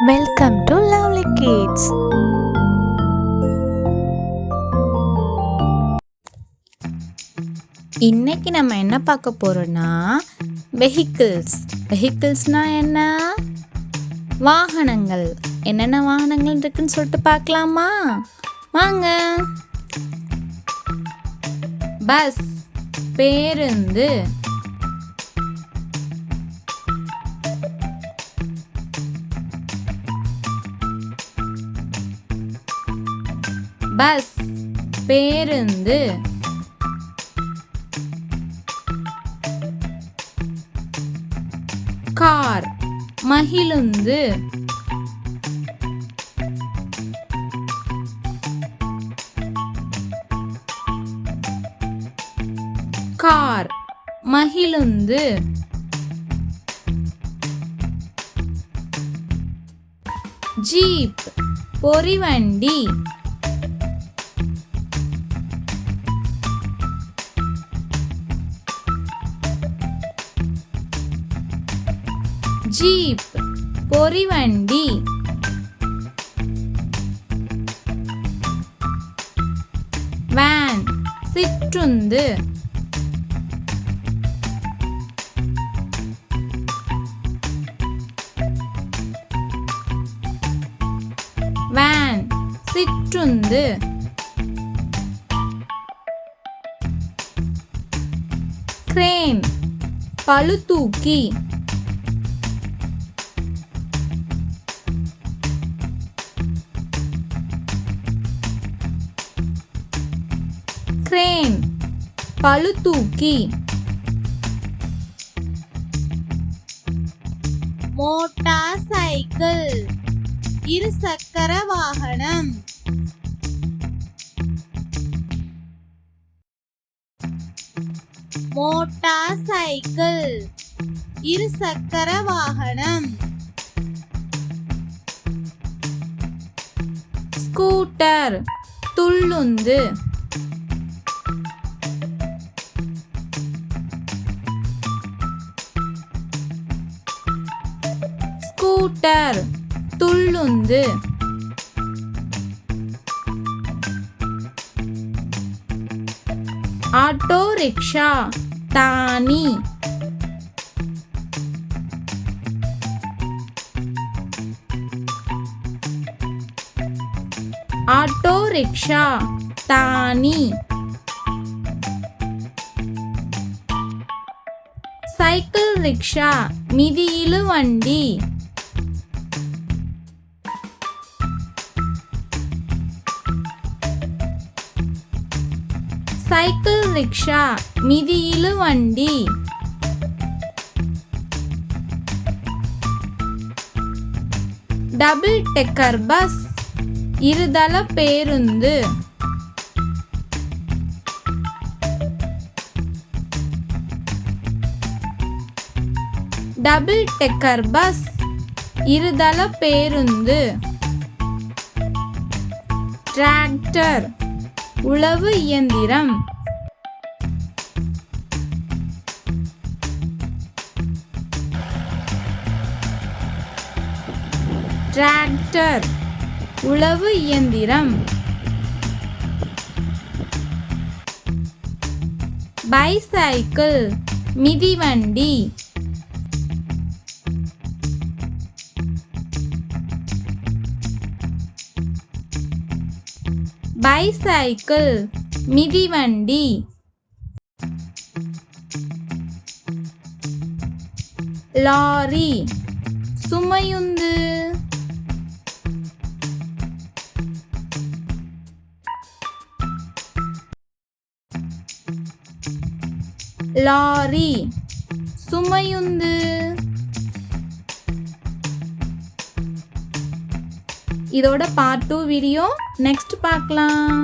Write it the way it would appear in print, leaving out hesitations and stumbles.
Welcome to lovely kids. இன்னைக்கு நம்ம என்ன பார்க்க போறோம்னா வெஹிக்கிள்ஸ்னா என்ன? வாகனங்கள். என்னென்ன வாகனங்கள் இருக்குன்னு சொல்லிட்டு பார்க்கலாமா? வாங்க. பஸ், பேருந்து. பஸ், பேருந்து. கார், மகிழுந்து. கார், மகிழுந்து. ஜீப், பொறிவண்டி. ஜீப், பொறிவண்டி. வேன், சிற்றுந்து. வேன், சிற்றுந்து. கிரேன், பளுதூக்கி. கிரேன், பளுதூக்கி. மோட்டார் சைக்கிள், இருசக்கர வாகனம். மோட்டார் சைக்கிள், இருசக்கர வாகனம். ஸ்கூட்டர், துள்ளுந்து. ஸ்கூட்டர், துள்ளுந்து. ஆட்டோ ரிக்ஷா, தானி. ஆட்டோ ரிக்ஷா, தானி. சைக்கிள் ரிக்ஷா, மிதியிலு வண்டி. சைக்கிள் ரிக்ஷா, மிதியிலு வண்டி. டபுள் டெக்கர் பஸ், இருதள பேருந்து. டபுள் டெக்கர் பஸ், இருதள பேருந்து. டிராக்டர், உழவு இயந்திரம். டிராக்டர், உழவு இயந்திரம். பைசைக்கிள், மிதிவண்டி. பைசைக்கிள், மிதிவண்டி. லாரி, சுமையுந்து. லாரி, சுமையுந்து. இதோட பார்ட் 2 வீடியோ நெக்ஸ்ட் பார்க்கலாம்.